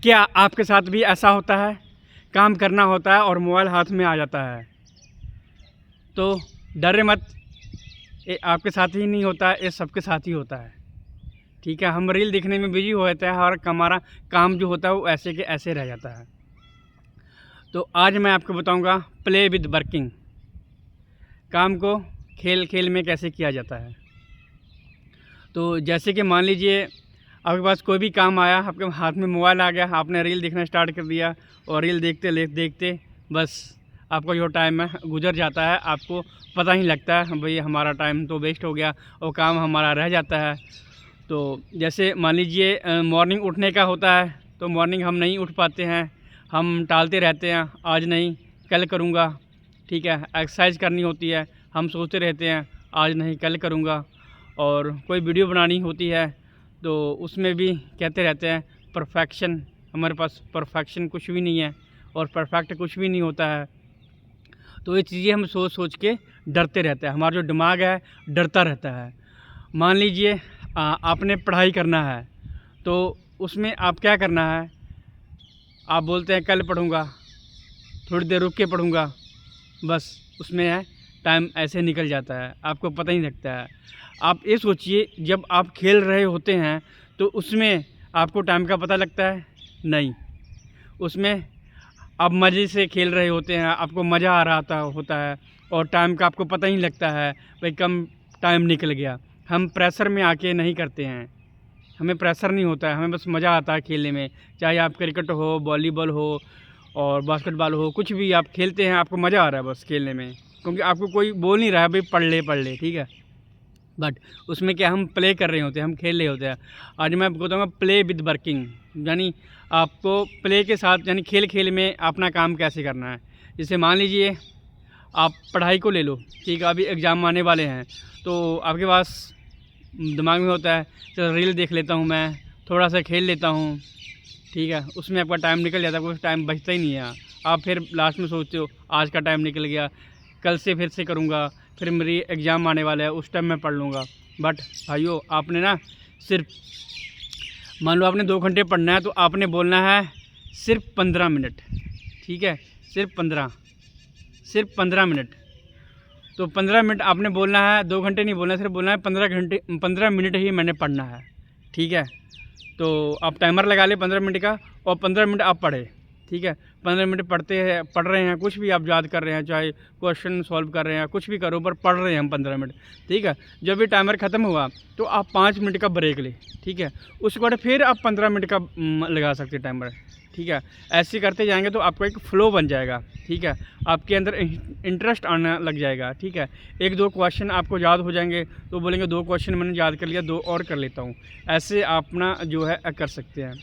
क्या आपके साथ भी ऐसा होता है? काम करना होता है और मोबाइल हाथ में आ जाता है, तो डरे मत, ये आपके साथ ही नहीं होता, ये सबके साथ ही होता है। ठीक है, हम रील देखने में बिजी हो जाते हैं और हमारा काम जो होता है वो ऐसे के ऐसे रह जाता है। तो आज मैं आपको बताऊंगा प्ले विद वर्किंग, काम को खेल खेल में कैसे किया जाता है। तो जैसे कि मान लीजिए आपके पास कोई भी काम आया, आपके हाथ में मोबाइल आ गया, आपने रील देखना स्टार्ट कर दिया और रील देखते देखते बस आपका जो टाइम है गुजर जाता है, आपको पता ही लगता है भाई हमारा टाइम तो वेस्ट हो गया और काम हमारा रह जाता है। तो जैसे मान लीजिए मॉर्निंग उठने का होता है, तो मॉर्निंग हम नहीं उठ पाते हैं, हम टालते रहते हैं, आज नहीं कल करूँगा। ठीक है, एक्सरसाइज करनी होती है, हम सोचते रहते हैं आज नहीं कल करूँगा। और कोई वीडियो बनानी होती है तो उसमें भी कहते रहते हैं परफेक्शन, हमारे पास परफेक्शन कुछ भी नहीं है और परफेक्ट कुछ भी नहीं होता है। तो ये चीज़ें हम सोच सोच के डरते रहते हैं, हमारा जो दिमाग है डरता रहता है। मान लीजिए आपने पढ़ाई करना है, तो उसमें आप क्या करना है, आप बोलते हैं कल पढ़ूँगा, थोड़ी देर रुक के पढ़ूँगा, बस उसमें है टाइम ऐसे निकल जाता है, आपको पता ही लगता है। आप ये सोचिए जब आप खेल रहे होते हैं तो उसमें आपको टाइम का पता लगता है? नहीं, उसमें आप मज़े से खेल रहे होते हैं, आपको मज़ा आ रहा होता है और टाइम का आपको पता ही नहीं लगता है, भाई कम टाइम निकल गया। हम प्रेशर में आके नहीं करते हैं, हमें प्रेशर नहीं होता है, हमें बस मज़ा आता है खेलने में। चाहे आप क्रिकेट हो, वॉलीबॉल हो और बास्केटबॉल हो, कुछ भी आप खेलते हैं, आपको मज़ा आ रहा है बस खेलने में, क्योंकि आपको कोई बोल नहीं रहा है भाई पढ़ ले, ठीक है। बट उसमें क्या हम प्ले कर रहे होते हैं, हम खेल रहे होते हैं। आज मैं आपको बताऊँगा प्ले विद वर्किंग, यानी आपको प्ले के साथ यानी खेल खेल में अपना काम कैसे करना है। जैसे मान लीजिए आप पढ़ाई को ले लो, ठीक है, अभी एग्ज़ाम आने वाले हैं, तो आपके पास दिमाग में होता है चलो रील देख लेता हूँ मैं, थोड़ा सा खेल लेता हूँ, ठीक है, उसमें आपका टाइम निकल जाता है, कुछ टाइम बचता ही नहीं है। आप फिर लास्ट में सोचते हो आज का टाइम निकल गया, कल से फिर से करूँगा, फिर मेरी एग्ज़ाम आने वाला है उस टाइम मैं पढ़ लूँगा। बट भाइयों आपने ना सिर्फ मान लो आपने 2 घंटे पढ़ना है, तो आपने बोलना है सिर्फ 15 मिनट, ठीक है, सिर्फ 15 मिनट। तो 15 मिनट आपने बोलना है, 2 घंटे नहीं बोलना, सिर्फ बोलना है 15 मिनट ही मैंने पढ़ना है, ठीक है। तो आप टाइमर लगा लें 15 मिनट का और 15 मिनट आप पढ़ें, ठीक है। 15 मिनट पढ़ रहे हैं, कुछ भी आप याद कर रहे हैं, चाहे क्वेश्चन सॉल्व कर रहे हैं, कुछ भी करो, पर पढ़ रहे हैं हम 15 मिनट, ठीक है। जब भी टाइमर ख़त्म हुआ तो आप 5 मिनट का ब्रेक लें, ठीक है। उसके बाद फिर आप 15 मिनट का लगा सकते हैं टाइमर, ठीक है। ऐसे करते जाएंगे तो आपको एक फ़्लो बन जाएगा, ठीक है, आपके अंदर इंटरेस्ट आना लग जाएगा, ठीक है। 1-2 क्वेश्चन आपको याद हो जाएंगे तो बोलेंगे 2 क्वेश्चन मैंने याद कर लिया, 2 और कर लेता हूँ। ऐसे अपना जो है कर सकते हैं।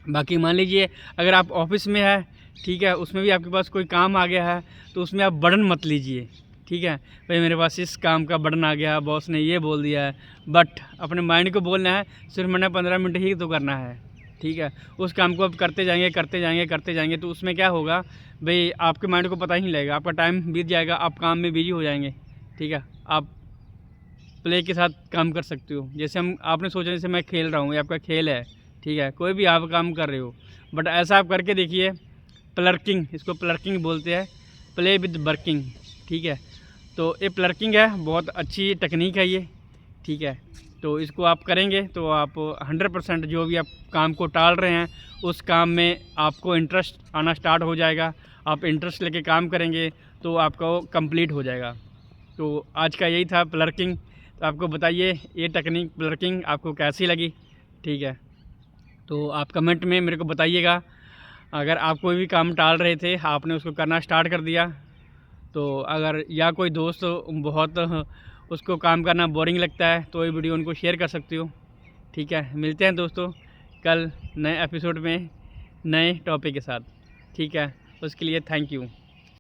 बाकी मान लीजिए अगर आप ऑफिस में है, ठीक है, उसमें भी आपके पास कोई काम आ गया है, तो उसमें आप बर्डन मत लीजिए, ठीक है, भाई मेरे पास इस काम का बर्डन आ गया है, बॉस ने ये बोल दिया है। बट अपने माइंड को बोलना है सिर्फ मैंने 15 मिनट ही तो करना है, ठीक है। उस काम को आप करते जाएंगे तो उसमें क्या होगा भाई आपके माइंड को पता ही नहीं लगेगा, आपका टाइम बीत जाएगा, आप काम में बिजी हो जाएंगे, ठीक है। आप प्ले के साथ काम कर सकते हो। जैसे हम आपने सोचा जैसे मैं खेल रहा हूँ, ये आपका खेल है, ठीक है, कोई भी आप काम कर रहे हो, बट ऐसा आप करके देखिए, प्लर्किंग, इसको प्लर्किंग बोलते हैं, प्ले विद वर्किंग, ठीक है। तो ये प्लर्किंग है, बहुत अच्छी टेक्निक है ये, ठीक है। तो इसको आप करेंगे तो आप 100% जो भी आप काम को टाल रहे हैं उस काम में आपको इंटरेस्ट आना स्टार्ट हो जाएगा। आप इंटरेस्ट लेके काम करेंगे तो आपका वो कंप्लीट हो जाएगा। तो आज का यही था प्लर्किंग। तो आपको बताइए ये टेक्निक प्लर्किंग आपको कैसी लगी, ठीक है। तो आप कमेंट में मेरे को बताइएगा। अगर आप कोई भी काम टाल रहे थे, आपने उसको करना स्टार्ट कर दिया, तो अगर या कोई दोस्त बहुत उसको काम करना बोरिंग लगता है तो ये वीडियो उनको शेयर कर सकते हो, ठीक है। मिलते हैं दोस्तों कल नए एपिसोड में नए टॉपिक के साथ, ठीक है। उसके लिए थैंक यू।